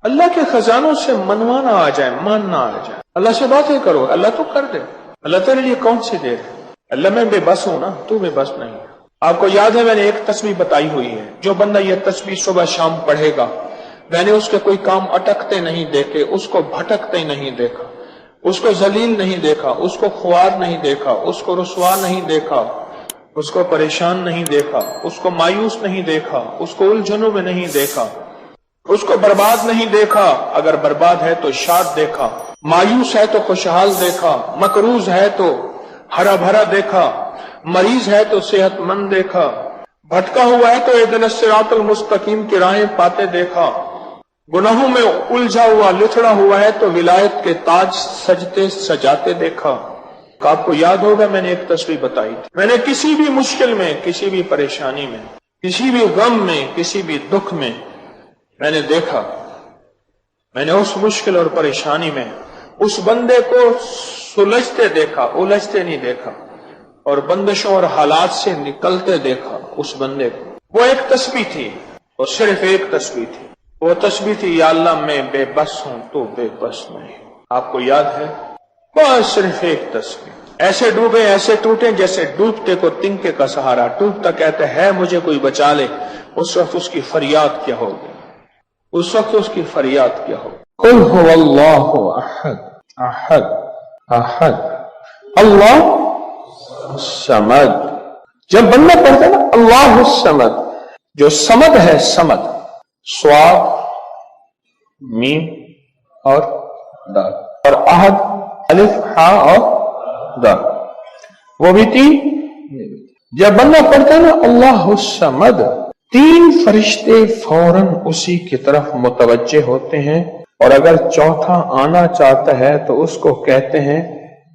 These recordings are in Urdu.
اللہ کے خزانوں سے منوانا آ جائے، ماننا آ جائے، اللہ سے باتیں کرو، اللہ تو کر دے۔ اللہ تیرے لیے کون سی دیر ہے؟ اللہ میں بے بس ہوں نا، تو بے بس نہیں۔ آپ کو یاد ہے میں نے ایک تسبیح بتائی ہوئی ہے، جو بندہ یہ تسبیح صبح شام پڑھے گا، میں نے اس کے کوئی کام اٹکتے نہیں دیکھے، اس کو بھٹکتے نہیں دیکھا، اس کو ذلیل نہیں دیکھا، اس کو خوار نہیں دیکھا، اس کو رسوا نہیں دیکھا، اس کو پریشان نہیں دیکھا، اس کو مایوس نہیں دیکھا، اس کو الجھنوں میں نہیں دیکھا، اس کو برباد نہیں دیکھا، اگر برباد ہے تو شاد دیکھا، مایوس ہے تو خوشحال دیکھا، مقروض ہے تو ہرا بھرا دیکھا، مریض ہے تو صحت مند دیکھا، بھٹکا ہوا ہے تو اہدنا الصراط المستقیم کی راہیں پاتے دیکھا، گناہوں میں الجھا ہوا لتڑا ہوا ہے تو ولایت کے تاج سجتے سجاتے دیکھا۔ آپ کو یاد ہوگا میں نے ایک تصویر بتائی تھی، میں نے کسی بھی مشکل میں، کسی بھی پریشانی میں، کسی بھی غم میں، کسی بھی دکھ میں میں نے دیکھا، میں نے اس مشکل اور پریشانی میں اس بندے کو سلجھتے دیکھا، الجھتے نہیں دیکھا، اور بندشوں اور حالات سے نکلتے دیکھا اس بندے کو۔ وہ ایک تسبیح تھی، وہ صرف ایک تسبیح تھی، وہ تسبیح تھی یا اللہ میں بے بس ہوں تو بے بس نہیں۔ آپ کو یاد ہے؟ بس صرف ایک تسبیح، ایسے ڈوبے ایسے ٹوٹے جیسے ڈوبتے کو تنکے کا سہارا، ٹوٹتا کہتے ہے مجھے کوئی بچا لے، اس وقت اس کی فریاد کیا ہوگی، اس وقت اس کی فریاد کیا ہوگی؟ قل هو اللہ احد احد احد اللہ الصمد۔ جب بندہ پڑھتا ہے نا اللہ الصمد، جو صمد ہے، صمد صاد میم اور دال، اور احد الف ہا اور دال، وہ بھی تین۔ جب بندہ پڑھتا ہے نا اللہ الصمد، تین فرشتے فوراً اسی کی طرف متوجہ ہوتے ہیں، اور اگر چوتھا آنا چاہتا ہے تو اس کو کہتے ہیں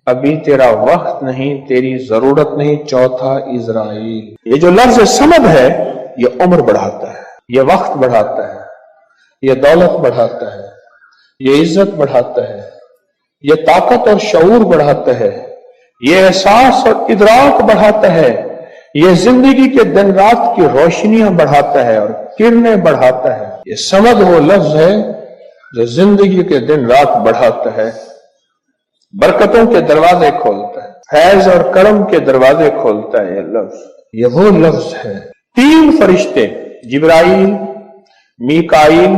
ابھی تیرا وقت نہیں، تیری ضرورت نہیں، چوتھا عزرائیل۔ یہ جو لفظ صمد ہے یہ عمر بڑھاتا ہے، یہ وقت بڑھاتا ہے، یہ دولت بڑھاتا ہے، یہ عزت بڑھاتا ہے، یہ طاقت اور شعور بڑھاتا ہے، یہ احساس اور ادراک بڑھاتا ہے، یہ زندگی کے دن رات کی روشنیاں بڑھاتا ہے اور کرنیں بڑھاتا ہے۔ یہ صمد وہ لفظ ہے جو زندگی کے دن رات بڑھاتا ہے، برکتوں کے دروازے کھولتا ہے، فیض اور کرم کے دروازے کھولتا ہے۔ یہ لفظ، یہ وہ لفظ ہے۔ تین فرشتے، جبرائیل، میکائیل،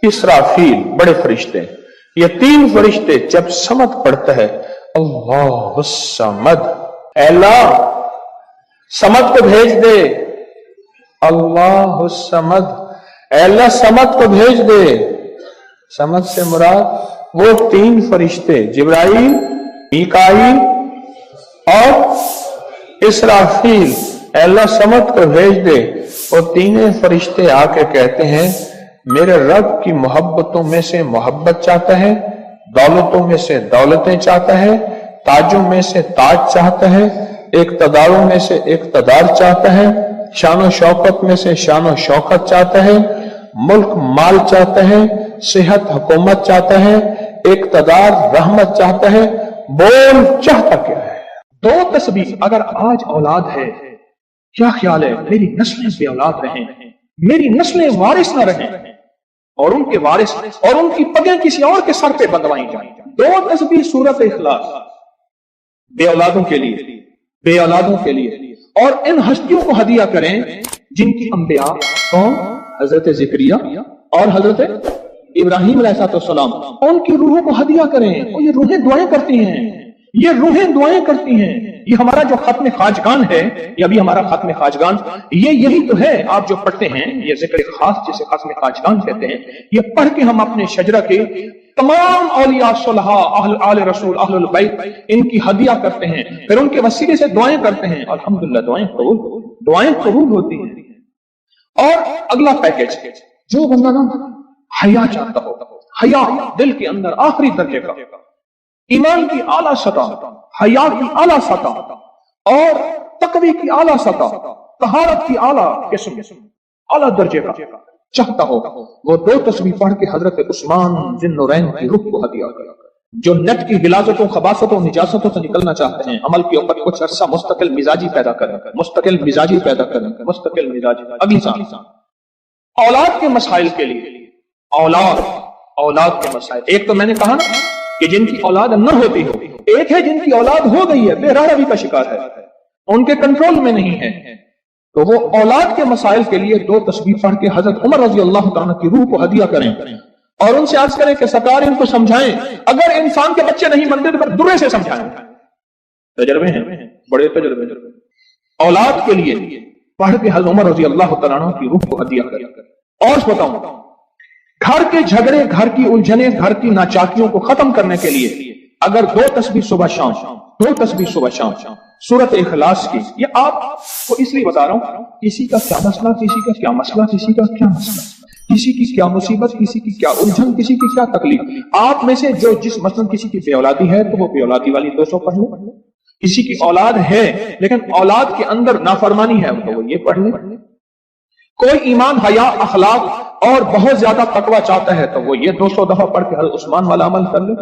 اسرافیل، بڑے فرشتے، یہ تین فرشتے جب صمد پڑھتا ہے اللہ الصمد، اے اللہ صمد کو بھیج دے، اللہ الصمد، اے اللہ صمد کو بھیج دے۔ صمد سے مراد وہ تین فرشتے جبرائیل، میکائیل اور اسرافیل، اے اللہ صمد کو بھیج دے۔ وہ تینوں فرشتے آ کے کہتے ہیں میرے رب کی محبتوں میں سے محبت چاہتا ہے، دولتوں میں سے دولتیں چاہتا ہے، تاجوں میں سے تاج چاہتا ہے، اقتداروں میں سے اقتدار چاہتا ہے، شان و شوکت میں سے شان و شوکت چاہتا ہے، ملک مال چاہتا ہے، صحت حکومت چاہتا ہے، اقتدار رحمت چاہتا ہے۔ بول چاہتا کیا ہے؟ دو تسبیح اگر آج اولاد ہے، کیا خیال ہے میری نسلیں بے اولاد رہیں، میری نسلیں وارث نہ رہیں، اور ان کے وارث اور ان کی پگیں کسی اور کے سر پہ بندوائی جائیں۔ دو تسبیح سورۃ اخلاص، بے اولادوں کے لیے، بے اولادوں کے لیے، اور ان ہستیوں کو ہدیہ کریں جن کی انبیاء کون؟ حضرت زکریا اور حضرت ابراہیم علیہ السلام، ان کی روحوں کو ہدیہ کریں، اور یہ روحیں دعائیں کرتی ہیں، یہ روحیں دعائیں کرتی ہیں۔ یہ ہمارا جو ختم خواجگان ہے، یہ ابھی ہمارا ختم خواجگان، یہ یہی تو ہے آپ جو پڑھتے ہیں، یہ ذکر خاص جسے ختم خواجگان کہتے ہیں، یہ پڑھ کے ہم اپنے شجرہ کے تمام اولیاء صلحاء، آل رسول، اہل البیت، ان کی ہدیہ کرتے ہیں، پھر ان کے وسیلے سے دعائیں کرتے ہیں، الحمدللہ دعائیں قبول ہوتی ہیں۔ اور اگلا پیکج، جو بندہ نا حیا چاہتا ہو، حیا دل کے اندر آخری درجے کا، ایمان کی اعلیٰ سطح، حیا کی اعلیٰ سطح، اور تقوی کی اعلیٰ سطح، طہارت کی اعلیٰ قسم، اعلیٰ درجے کا چاہتا ہو، وہ دو تسبیح پڑھ کے حضرت عثمان ذی النورین کی روح کو ہدیہ کرے۔ جو نیٹ کی غلاظتوں، خباثتوں، نجاستوں سے نکلنا چاہتے ہیں، عمل کے اوپر کچھ عرصہ مستقل مزاجی پیدا کریں، مستقل مزاجی پیدا کریں، مستقل مزاجی۔ اگلی سال اولاد کے مسائل کے لیے، اولاد اولاد کے مسائل، ایک تو میں نے کہا نا کہ جن کی اولاد نہ ہوتی ہو، ایک ہے جن کی اولاد ہو گئی ہے، بے روی کا شکار ہے، ان کے کنٹرول میں نہیں ہے، تو وہ اولاد کے مسائل کے لیے 2 تسبیح پڑھ کے حضرت عمر رضی اللہ تعالیٰ کی روح کو ہدیہ کریں اور ان سے عرض کریں کہ سرکار ان کو سمجھائیں، اگر انسان کے بچے نہیں بنتے تو پھر درے سے سمجھائیں۔ تجربے ہیں، بڑے تجربے اولاد کے لیے پڑھ کے حضرت عمر رضی اللہ تعالیٰ کی روح کو ہدیہ کریں۔ اور بتاؤں، گھر کے جھگڑے، گھر کی الجھنیں، گھر کی ناچاکیوں کو ختم کرنے کے لیے اگر 2 تسبیح صبح شام، 2 تسبیح صبح شام سورۃ اخلاص کی، یہ آپ کو اس لیے بتا رہا ہوں، کسی کا کیا مسئلہ، کسی کا کیا مسئلہ، کسی کا کیا مسئلہ، کسی کی کیا مصیبت، کسی کی کیا الجھن، کسی کی کیا تکلیف، آپ میں سے جو جس مثلا کسی کی بے اولادی ہے تو وہ بے اولادی والی 200 پڑھ لیں، کسی کی اولاد ہے لیکن اولاد کے اندر نافرمانی ہے تو وہ یہ پڑھ لیں، کوئی ایمان، حیا، اخلاق اور بہت زیادہ تقوی چاہتا ہے تو وہ یہ 200 دفعہ پڑھ کے حضرت عثمان والا عمل کر لے،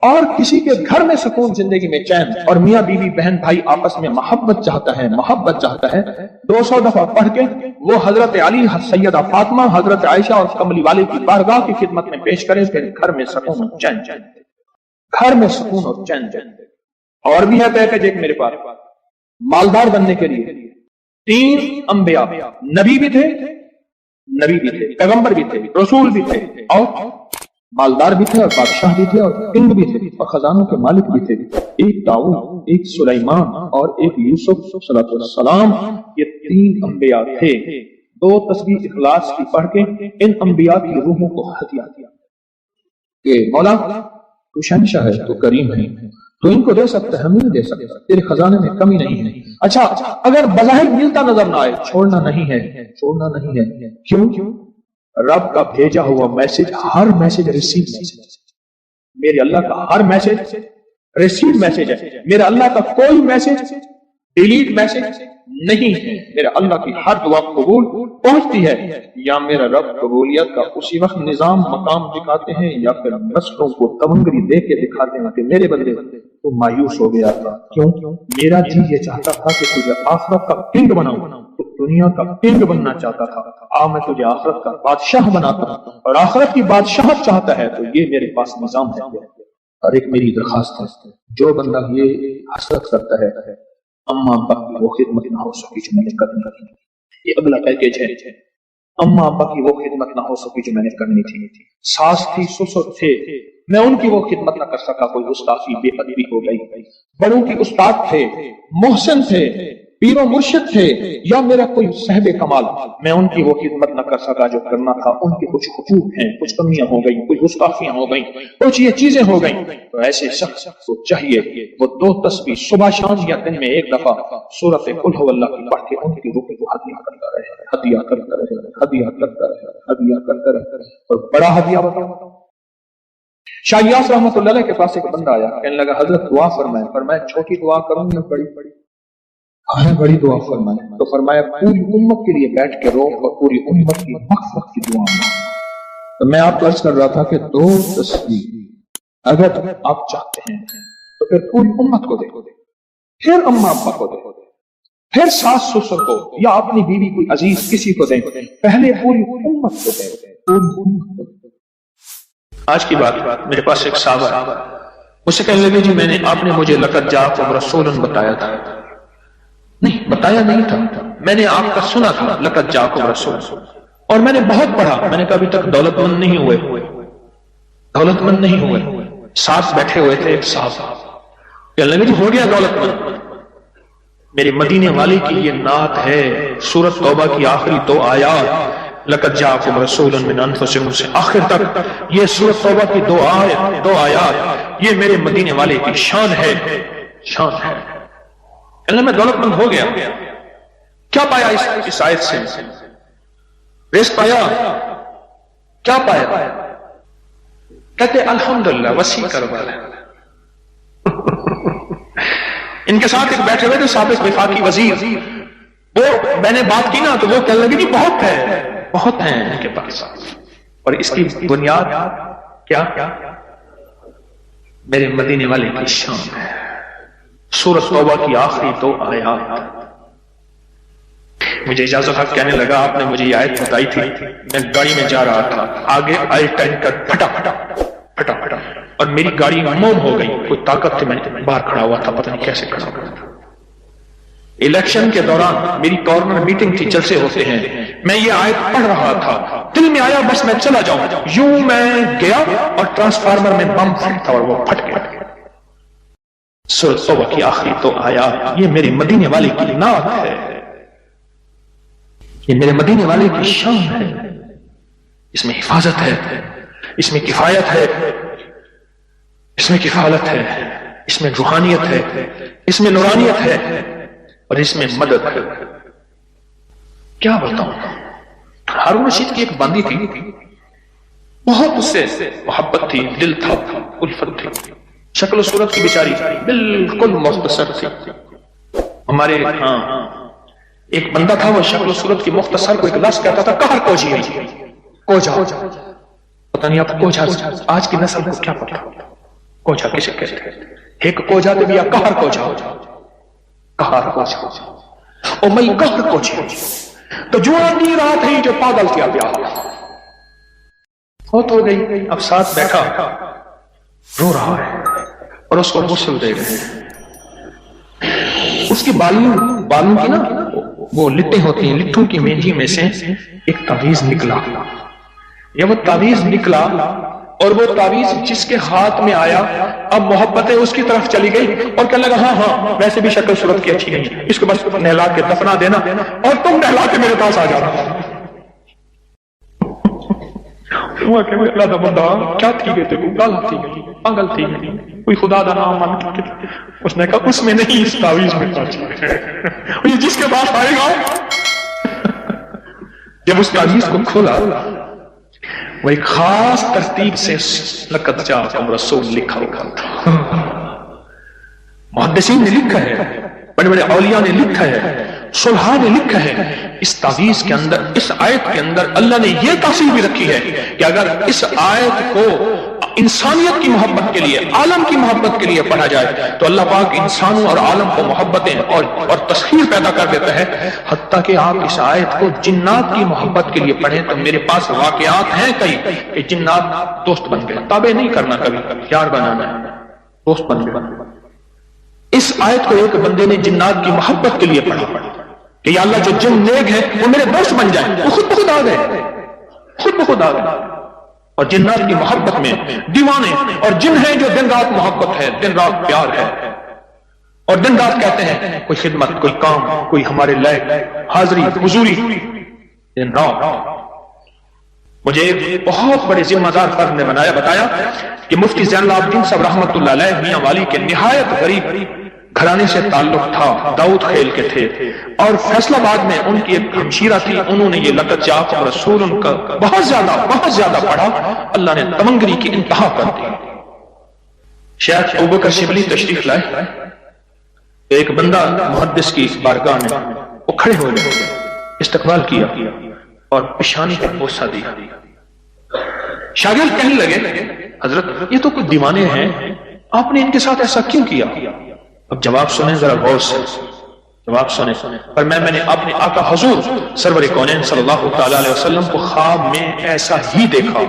اور کسی کے گھر میں سکون، زندگی میں چین، اور میاں بیوی بہن بھائی آپس میں محبت چاہتا ہے، محبت چاہتا ہے، 200 دفعہ پڑھ کے وہ حضرت علی، سیدہ فاطمہ، حضرت عائشہ اور کملی والے کی بارگاہ کی خدمت میں پیش کرے، پھر گھر میں سکون اور چین، گھر میں سکون اور چین۔ اور بھی ہے پیکج ایک میرے پاس، مالدار بننے کے لیے 3 انبیاء، نبی بھی تھے، پیغمبر بھی تھے، رسول بھی تھے، اور مالدار بھی تھے، اور بادشاہ بھی تھے، اور کنگ بھی تھے، اور خزانوں کے مالک بھی تھے، ایک داؤد، ایک سلیمان اور ایک یوسف صلی اللہ علیہ وسلم، یہ 3 انبیاء تھے۔ 2 تسبیح اخلاص کی پڑھ کے ان انبیاء کی روحوں کو ہدیہ دیا کہ مولا تو شہنشاہ ہے، تو کریم ہے، تو ان کو دے سکتا ہے، ہم نہیں دے سکتا، تیرے خزانے میں کمی نہیں ہے۔ اچھا، اگر بظاہر ملتا نظر نہ آئے، چھوڑنا نہیں ہے، کیوں؟ رب کا بھیجا ہوا میسج، ہر میسج ریسیو میسج، میرے اللہ کا ہر میسج ریسیو میسج ہے، میرا اللہ کا کوئی میسج ڈیلیٹ میسج نہیں ہے، میرا اللہ کی ہر دعا قبول پہنچتی ہے، یا میرا رب قبولیت کا اسی وقت نظام مقام دکھاتے ہیں، یا پھر نسلوں کو تمنگری دے کے دکھاتے ہیں کہ میرے بندے تو مایوس ہو گیا تھا، کیوں؟ میرا جی یہ چاہتا تھا کہ تجھے آخرت کا کنگ بناؤں، تو دنیا کا کنگ بننا چاہتا تھا، میں تجھے آخرت کا بادشاہ بناتا ہوں، اور آخرت کی بادشاہت چاہتا ہے تو یہ میرے پاس نظام ہے۔ اور ایک میری درخواست ہے، جو بندہ یہ حسرت کرتا ہے اما ابا کی وہ خدمت نہ ہو سکی جو میں نے کرنی تھی، یہ اگلا پیکیج ہے، اما ابا کی وہ خدمت نہ ہو سکی جو میں نے کرنی تھی، ساس تھی، سسر تھے، میں ان کی وہ خدمت نہ کر سکا، کوئی گستاخی، بے ادبی ہو گئی، بڑوں کی استاد تھے، محسن تھے، پیر و مرشد تھے، یا میرا کوئی صاحب کمال، میں ان کی وہ خدمت نہ کر سکا جو کرنا تھا، ان کے کچھ حقوق ہیں، کچھ کمیاں ہو گئی، کچھ گستاخیاں ہو گئیں، کچھ یہ چیزیں ہو گئیں، تو ایسے شخص کو چاہیے وہ 2 تسبیح صبح شام یا دن میں 1 دفعہ سورۃ قل ھو اللہ کی پڑھ کے ان کی روح کو ہدیہ کرتا رہے، ہدیہ کرتا رہے، ہدیہ کرتا رہے، ہدیہ کرتا رہے، اور بڑا ہدیہ بتاؤ۔ شاہ یاس رحمۃ اللہ علیہ کے پاس ایک بندہ آیا، کہنے لگا حضرت دعا فرمائیں، فرمایا چھوٹی دعا کروں یا بڑی؟ بڑی دعا فرمائیں، تو فرمایا پوری امت کے لیے بیٹھ کے رو اور پوری امت کی مغفرت کی دعا مانگو۔ تو میں آپ کو عرض کر رہا تھا کہ 2 تسبیح اگر آپ چاہتے ہیں تو پھر پوری امت کو دے، پھر اما ابا کو دے، پھر ساس سسر کو، یا اپنی بیوی کوئی عزیز کسی کو دیں، پہلے پوری امت کو دے، پوری امت کو دے۔ آج کی بات، میرے پاس ایک صحابہ مجھ سے کہنے لگے جی میں نے، آپ نے مجھے لقد جاءکم رسول بتایا تھا، نہیں بتایا نہیں تھا، میں نے آپ کا سنا تھا لقد جاءکم رسول، اور میں نے بہت پڑھا، میں نے کہا ابھی تک دولت مند نہیں ہوئے، ساتھ بیٹھے ہوئے تھے ایک صاحب، کہنے لگے جی ہو گیا دولت مند، میرے مدینے والے کی یہ نعت ہے، سورۃ توبہ کی آخری 2 آیات، لقد جاءکم رسول من انفسکم سے آخر تک، یہ سورۃ توبہ کی 2 آیات، یہ میرے مدینے والے کی شان ہے، شان ہے۔ اللہ میں دولت مند ہو گیا، کیا پایا اس آیت سے؟ رزق پایا، کیا پایا؟ کہتے الحمدللہ وسیع کاروبار ہے۔ ان کے ساتھ ایک بیٹھے ہوئے تھے سابق وفاقی وزیر، وہ میں نے بات کی نا تو وہ کہنے لگے بہت ہے، بہت ہیں ان کے پاس، اور اس کی بنیاد کیا؟ میرے مدینے والے کی شان ہے، سورۃ توبہ کی آخری 2 آیات۔ مجھے اجازت حق کہنے لگا آپ نے مجھے یہ آیت بتائی تھی، میں گاڑی میں جا رہا تھا، آگے آئے ٹینکر پھٹا پھٹا پھٹا پھٹا اور میری گاڑی موم ہو گئی، کوئی طاقت تھی، میں باہر کھڑا ہوا تھا، پتہ نہیں کیسے کھڑا ہوا تھا۔ الیکشن کے دوران میری کارنر میٹنگ تھی، جلسے ہوتے ہیں، میں یہ آیت پڑھ رہا تھا، دل میں آیا بس میں چلا جاؤں، یوں میں گیا اور ٹرانسفارمر میں بم پھٹا اور وہ پھٹ گیا۔ سورۃ توبہ کی آخری تو آیات، یہ میرے مدینے والے کی نعت ہے، یہ میرے مدینے والے کی شان ہے، اس میں حفاظت ہے، اس میں کفایت ہے، اس میں کفالت ہے، اس میں روحانیت ہے، اس میں نورانیت ہے اور اس میں مدد ہے۔ کیا بتاؤں، ہارون رشید کی ایک باندی تھی، بہت اس سے محبت تھی، دل تھا، الفت تھی، شکل و صورت کی بیچاری بالکل مختصر تھی۔ ہمارے ہاں ایک بندہ تھا، وہ شکل و صورت کی مختصر کو ایک لفظ کہتا تھا کہر کوجی، کوجا، پتہ نہیں آپ کوجا آج کی نسل کو کیا پتا کوجا کسے کہتے ہیں، ایک کوجا تو بیا کہر کوجا، کہر کوجا او میں کہر کوجا، تو جو آدمی رات ہے جو پاگل کیا گیا فوت ہو گئی، اب ساتھ بیٹھا رو رہا ہے اور اس کو غسل دے رہے ہیں، اس کی بالوں کی نا وہ لٹیں ہوتی ہیں، لٹھوں کی مینجی میں سے ایک تعویذ نکلا، یا وہ تعویذ نکلا اور وہ تعویذ جس کے ہاتھ میں آیا اب محبتیں اس کی طرف چلی گئی اور کہنے لگا ہاں ہاں ویسے بھی شکل صورت کی اچھی نہیں ہے، اس کو بس نہلا کے دفنا دینا اور تم نہلا کے میرے پاس آ جانا۔ اللہ دا بندہ کیا تھی گئے تھے، گالا تھی گئی، پاگل تھی گئی، کوئی خدا دا نام مان کے، اس نے کہا اس میں نہیں، اس تعویذ میں یہ جس کے پاس آئے گا۔ جب اس تعویذ کو کھولا وہ ایک خاص ترتیب سے لقد جاءکم رسول لکھا ہوا تھا، محدثین نے لکھا ہے، بڑے بڑے اولیاء نے لکھا ہے، صلحاء نے لکھا ہے، اس تعویذ کے اندر، اس آیت کے اندر اللہ نے یہ تاثیر بھی رکھی ہے کہ اگر اس آیت کو انسانیت کی محبت کے لیے، عالم کی محبت کے لیے پڑھا جائے تو اللہ پاک انسانوں اور عالم کو محبتیں اور تسخیر پیدا کر دیتا ہے، حتیٰ کہ آپ اس آیت کو جنات کی محبت کے لیے پڑھیں تو میرے پاس واقعات ہیں کئی کہ جنات دوست بن گئے، تابع نہیں کرنا، کبھی یار بنانا ہے، دوست بن گئے۔ اس آیت کو ایک بندے نے جنات کی محبت کے لیے پڑھا کہ یا اللہ جو جن نیک ہیں وہ میرے دوست بن جائیں، وہ خود بخود آ گئے، خود بخود آ گئے، اور جنات کی محبت میں دیوانے اور جن ہیں جو دن رات محبت ہے، دن رات پیار ہے، اور دن رات کہتے ہیں کوئی خدمت، کوئی کام، کوئی ہمارے لائق حاضری حضوری، دن رات۔ مجھے ایک بہت بڑے ذمہ دار فرد نے بتایا کہ مفتی زین العابدین صاحب رحمۃ اللہ علیہ میاں والی کے نہایت غریب گھرانے سے تعلق تھا، داؤد خیل کے تھے، اور فیصل آباد میں ان کی ایک ہمشیرہ تھی، انہوں نے یہ لقد جاءکم رسول ان کا بہت زیادہ پڑھا، اللہ نے تمنگری کی انتہا کر دی۔ شیخ ابوبکر شبلی تشریف لائے، ایک بندہ محدث کی بارگاہ میں وہ کھڑے ہوئے، استقبال کیا اور پیشانی پر بوسہ دیا۔ شاگرد کہنے لگے حضرت یہ تو کوئی دیوانے ہیں، آپ نے ان کے ساتھ ایسا کیوں کیا؟ اب جواب سنیں ذرا غور سے، جواب سنیں۔ پر میں نے اپنے آقا حضور سرور کونین صلی اللہ تعالی علیہ وسلم کو خواب میں ایسا ہی دیکھا،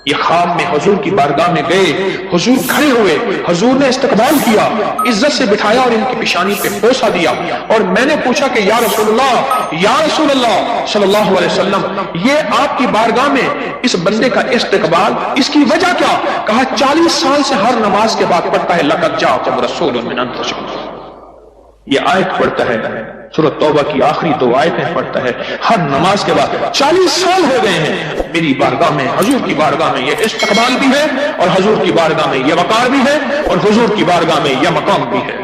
یہ خواب میں حضور کی بارگاہ میں گئے، حضور کھڑے ہوئے، حضور نے استقبال کیا، عزت سے بٹھایا اور ان کی پیشانی پہ بوسہ دیا، اور میں نے پوچھا کہ یا رسول اللہ صلی اللہ علیہ وسلم یہ آپ کی بارگاہ میں اس بندے کا استقبال، اس کی وجہ کیا؟ کہا 40 سال سے ہر نماز کے بعد پڑھتا ہے لقد جاءکم رسول من انفسکم، یہ آیت پڑھتا ہے، سورۃ توبہ کی آخری 2 آیتیں پڑھتا ہے ہر نماز کے بعد، 40 سال ہو گئے ہیں میری بارگاہ میں، حضور کی بارگاہ میں یہ استقبال بھی ہے، اور حضور کی بارگاہ میں یہ وقار بھی ہے، اور حضور کی بارگاہ میں یہ مقام بھی ہے۔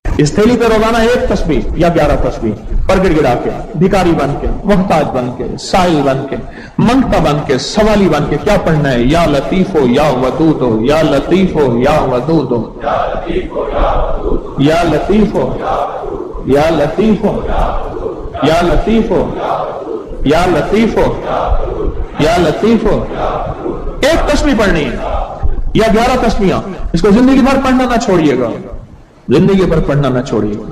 اس تھیلی پہ روزانہ 1 تسبیح یا 11 تسبیح پر گڑ گڑا کے، بھکاری بن کے، محتاج بن کے، سائل بن کے، منگتا بن کے، سوالی بن کے کیا پڑھنا ہے؟ یا لطیف ہو یا ودود ہو، یا لطیف ہو یا ودود ہو، یا لطیف ہو یا لطیف ہو، یا لطیف ہو یا لطیف ہو یا لطیف ہو، 1 تسبیح پڑھنی ہے یا 11 تسبیحاں، اس کو زندگی بھر پڑھنا نہ چھوڑیے گا، زندگی بھر پڑھنا نہ چھوڑیے گا۔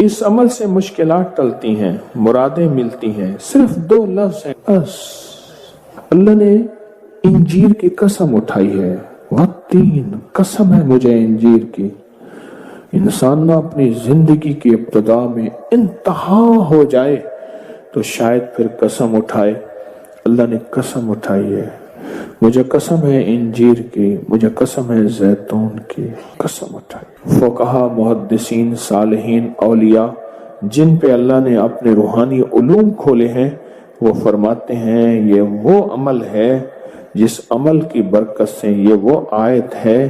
اس عمل سے مشکلات ٹلتی ہیں، مرادیں ملتی ہیں، صرف 2 لفظ ہیں بس۔ اللہ نے انجیر کی قسم اٹھائی ہے، والتین، قسم ہے مجھے انجیر کی۔ انسان نہ اپنی زندگی کی ابتدا میں انتہا ہو جائے تو شاید پھر قسم اٹھائے۔ اللہ نے قسم اٹھائی ہے، مجھے قسم ہے انجیر کی، مجھے قسم ہے زیتون کی، قسم اٹھائی۔ فقہا، محدثین، صالحین، اولیاء جن پہ اللہ نے اپنے روحانی علوم کھولے ہیں، وہ فرماتے ہیں یہ وہ عمل ہے جس عمل کی برکت سے، یہ وہ آیت ہے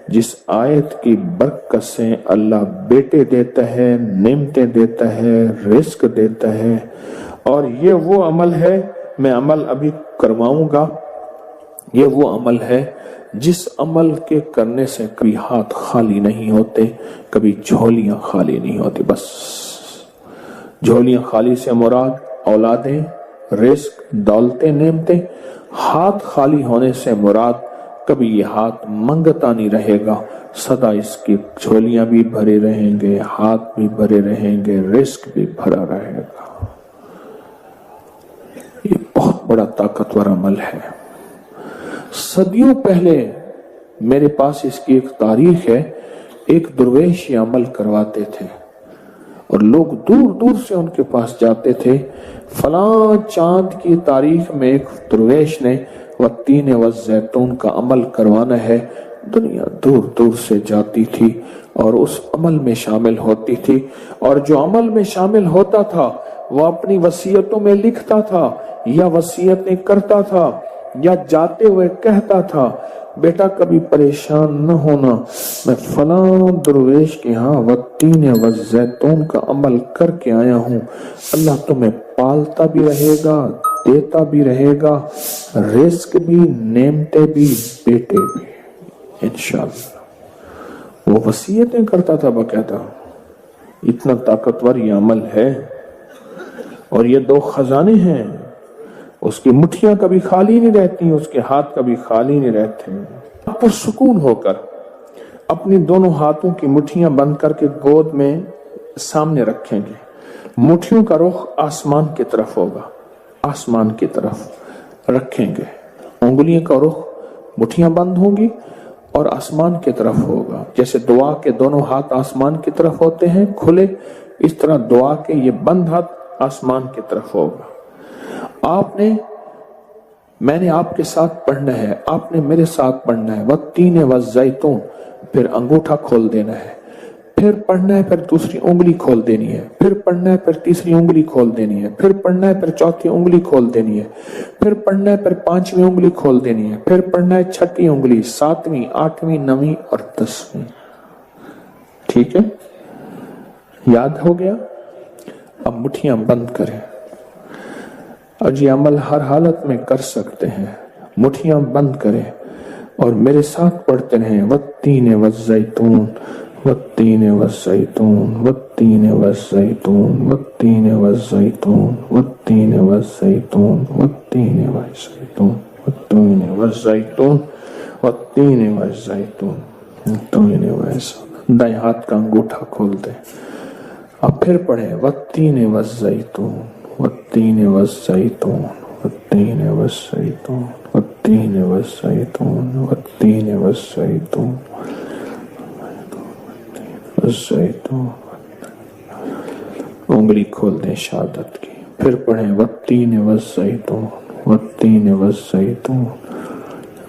جس آیت کی برکت سے اللہ بیٹے دیتا ہے، نعمتیں دیتا ہے، رزق دیتا ہے، اور یہ وہ عمل ہے، میں عمل ابھی کرواؤں گا، یہ وہ عمل ہے جس عمل کے کرنے سے کبھی ہاتھ خالی نہیں ہوتے، کبھی جھولیاں خالی نہیں ہوتی۔ بس جھولیاں خالی سے مراد اولادیں، رزق، دولتیں، نعمتیں۔ ہاتھ خالی ہونے سے مراد کبھی یہ ہاتھ منگتا نہیں رہے گا، سدا اس کی جھولیاں بھی بھرے رہیں گے، ہاتھ بھی بھرے رہیں گے، رزق بھی بھرا رہے گا۔ یہ بہت بڑا طاقتور عمل ہے۔ صدیوں پہلے میرے پاس اس کی ایک تاریخ ہے، ایک درویش یہ عمل کرواتے تھے اور لوگ دور دور سے ان کے پاس جاتے تھے۔ فلاں چاند کی تاریخ میں ایک درویش نے والتین والزیتون کا عمل کروانا ہے، دنیا دور دور سے جاتی تھی اور اس عمل میں شامل ہوتی تھی، اور جو عمل میں شامل ہوتا تھا وہ اپنی وصیتوں میں لکھتا تھا یا وصیتیں کرتا تھا یا جاتے ہوئے کہتا تھا، بیٹا کبھی پریشان نہ ہونا، میں فلاں درویش کے ہاں والتین والزیتون کا عمل کر کے آیا ہوں، اللہ تمہیں پالتا بھی رہے گا، دیتا بھی رہے گا، رزق بھی، نعمتیں بھی، بیٹے بھی، انشاءاللہ۔ وہ وصیتیں کرتا تھا باقاعدہ۔ اتنا طاقتور یہ عمل ہے، اور یہ 2 خزانے ہیں، اس کی مٹھیاں کبھی خالی نہیں رہتی، اس کے ہاتھ کبھی خالی نہیں رہتے۔ آپ پرسکون ہو کر اپنی دونوں ہاتھوں کی مٹھیاں بند کر کے گود میں سامنے رکھیں گے، مٹھیوں کا رخ آسمان کی طرف ہوگا، آسمان کی طرف رکھیں گے، انگلیوں کا رخ، مٹھیاں بند ہوں گی اور آسمان کی طرف ہوگا۔ جیسے دعا کے دونوں ہاتھ آسمان کی طرف ہوتے ہیں کھلے، اس طرح دعا کے یہ بند ہاتھ آسمان کی طرف ہوگا۔ میں نے آپ کے ساتھ پڑھنا ہے، آپ نے میرے ساتھ پڑھنا ہے، والتین والزیتون، پھر انگوٹھا کھول دینا ہے، پھر پڑھنا ہے، پھر دوسری انگلی کھول دینی ہے، پھر پڑھنا ہے، پھر تیسری انگلی کھول دینی ہے، پھر پڑھنا ہے، پھر چوتھی انگلی کھول دینی ہے، پھر پڑھنا ہے، پھر 5ویں انگلی کھول دینی ہے، پھر پڑھنا ہے 6ٹھی انگلی، 7ویں، 8ویں، 9ویں اور 10ویں۔ ٹھیک ہے، یاد ہو گیا؟ اب مٹھیاں بند کریں، اور یہ عمل ہر حالت میں کر سکتے ہیں۔ مٹھیاں بند کریں اور میرے ساتھ پڑھتے رہیں، والتین والزیتون، والتین والزیتون، والتین والزیتون، والتین والزیتون، والتین والزیتون، والتین والزیتون، والتین والزیتون، والتین والزیتون، والتین والزیتون۔ دائیں ہاتھ کا انگوٹھا کھول دیں، اب پھر پڑھیں، والتین والزیتون، والتین والزیتون، والتین والزیتون، والتین والزیتون، والتین والزیتون، والزیتون۔ انگلی کھول دیں شہادت کی، پھر پڑھیں، والتین والزیتون، والتین والزیتون،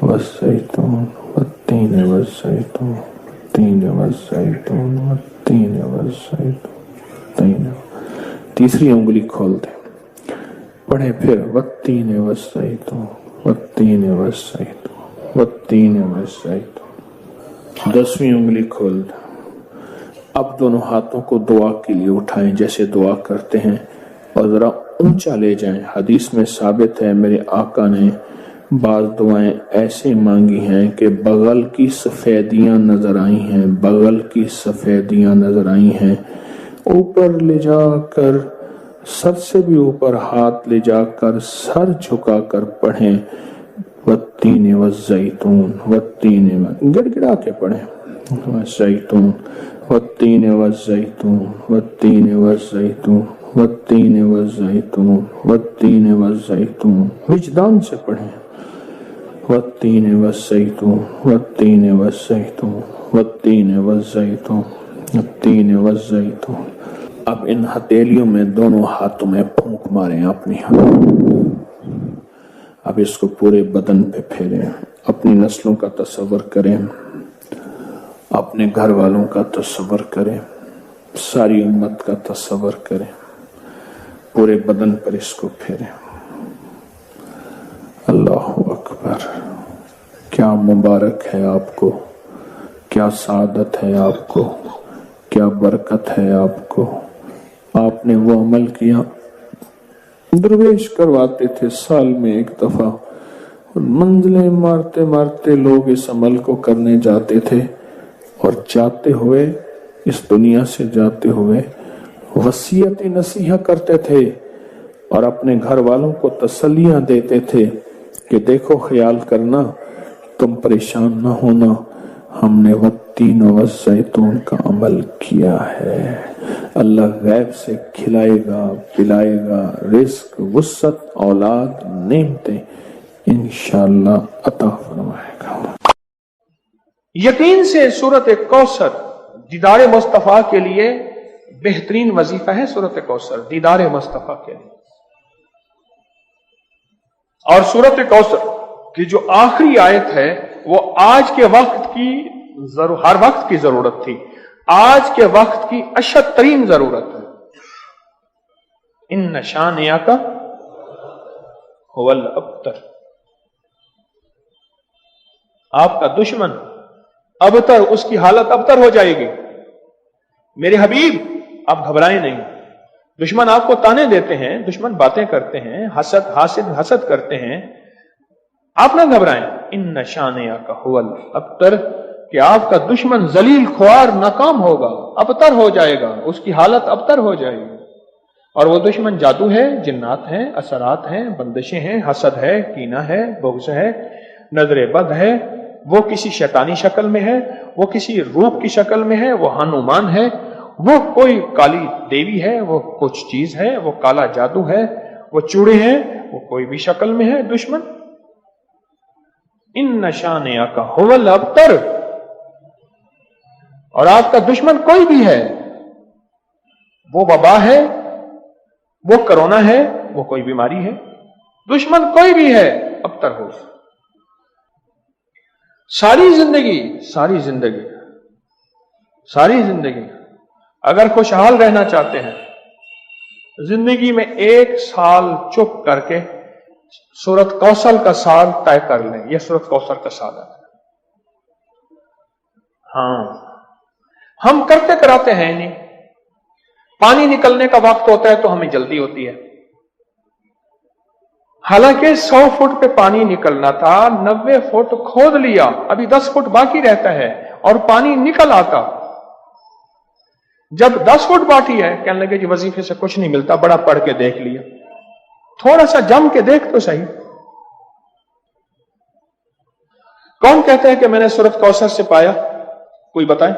والزیتون، والتین والزیتون، والتین والزیتون، والتین والزیتون۔ تیسری انگلی کھول دیں، پڑھیں پھر، والتین والزیتون، والتین والزیتون، والتین والزیتون۔ 10ویں انگلی کھول دیں۔ اب دونوں ہاتھوں کو دعا کے لیے اٹھائیں جیسے دعا کرتے ہیں، اور ذرا اونچا لے جائیں۔ حدیث میں ثابت ہے میرے آقا نے بعض دعائیں ایسے مانگی ہیں کہ بغل کی سفیدیاں نظر آئی ہیں، بغل کی سفیدیاں نظر آئی ہیں۔ اوپر لے جا کر، سر سے بھی اوپر ہاتھ لے جا کر، سر جھکا کر پڑھیں، والتین والزیتون، والتین، گڑ گڑا کے پڑھیں، والزيتون والتين والزيتون والتين والزيتون والتين والزيتون والتين والزيتون وجدان سے پڑھیں والتين والزيتون والتين والزيتون والتين والزيتون والتين والزيتون. اب ان ہتھیلیوں میں دونوں ہاتھوں میں پھونک ماریں اپنی اب اس کو پورے بدن پہ پھیریں. اپنی نسلوں کا تصور کریں, اپنے گھر والوں کا تصور کریں, ساری امت کا تصور کریں, پورے بدن پر اس کو پھیریں. اللہ اکبر. کیا مبارک ہے آپ کو, کیا سعادت ہے آپ کو, کیا برکت ہے آپ کو. آپ نے وہ عمل کیا. درویش کرواتے تھے سال میں ایک دفعہ, منزلیں مارتے مارتے لوگ اس عمل کو کرنے جاتے تھے, اور جاتے ہوئے اس دنیا سے جاتے ہوئے وصیت نصیحت کرتے تھے اور اپنے گھر والوں کو تسلیاں دیتے تھے کہ دیکھو خیال کرنا, تم پریشان نہ ہونا, ہم نے والتین والزیتون کا عمل کیا ہے. اللہ غیب سے کھلائے گا, پلائے گا, رزق, وسعت, اولاد, نعمتیں انشاءاللہ عطا فرمائے گا. یقین سے سورت کوثر دیدار مصطفیٰ کے لیے بہترین وظیفہ ہے. سورت کوثر دیدار مصطفیٰ کے لیے. اور سورت کوثر کی جو آخری آیت ہے وہ آج کے وقت کی ہر وقت کی ضرورت تھی, آج کے وقت کی اشد ترین ضرورت ہے. ان شانئک هو الابتر. آپ کا دشمن ابتر, اس کی حالت ابتر ہو جائے گی. میرے حبیب آپ گھبرائیں نہیں. دشمن آپ کو تانے دیتے ہیں, دشمن باتیں کرتے ہیں, حسد کرتے ہیں, آپ نہ گھبرائیں. ان شانئک هو الابتر, کہ آپ کا دشمن ذلیل خوار ناکام ہوگا, ابتر ہو جائے گا, اس کی حالت ابتر ہو جائے گی. اور وہ دشمن جادو ہے, جنات ہیں, اثرات ہیں, بندشیں ہیں, حسد ہے, کینہ ہے, بغض ہے, نظر بد ہے, وہ کسی شیطانی شکل میں ہے, وہ کسی روح کی شکل میں ہے, وہ ہنومان ہے, وہ کوئی کالی دیوی ہے, وہ کچھ چیز ہے, وہ کالا جادو ہے, وہ چوڑے ہیں, وہ کوئی بھی شکل میں ہے دشمن. ان شانئک هو الابتر. اور آپ کا دشمن کوئی بھی ہے, وہ وبا ہے, وہ کرونا ہے, وہ کوئی بیماری ہے, دشمن کوئی بھی ہے, ابتر ہو. ساری زندگی اگر خوشحال رہنا چاہتے ہیں, زندگی میں 1 سال چپ کر کے سورت کوثر کا سال طے کر لیں. یہ سورت کوثر کا سال ہے. ہاں, ہم کرتے کراتے ہیں نہیں. پانی نکلنے کا وقت ہوتا ہے تو ہمیں جلدی ہوتی ہے. حالانکہ 100 فٹ پہ پانی نکلنا تھا, 90 فٹ کھود لیا, ابھی 10 فٹ باقی رہتا ہے اور پانی نکل آتا. جب 10 فٹ باقی ہے, کہنے لگے جی وظیفے سے کچھ نہیں ملتا, بڑا پڑھ کے دیکھ لیا. تھوڑا سا جم کے دیکھ تو صحیح. کون کہتا ہے کہ میں نے سورت کوثر سے پایا؟ کوئی بتائیں.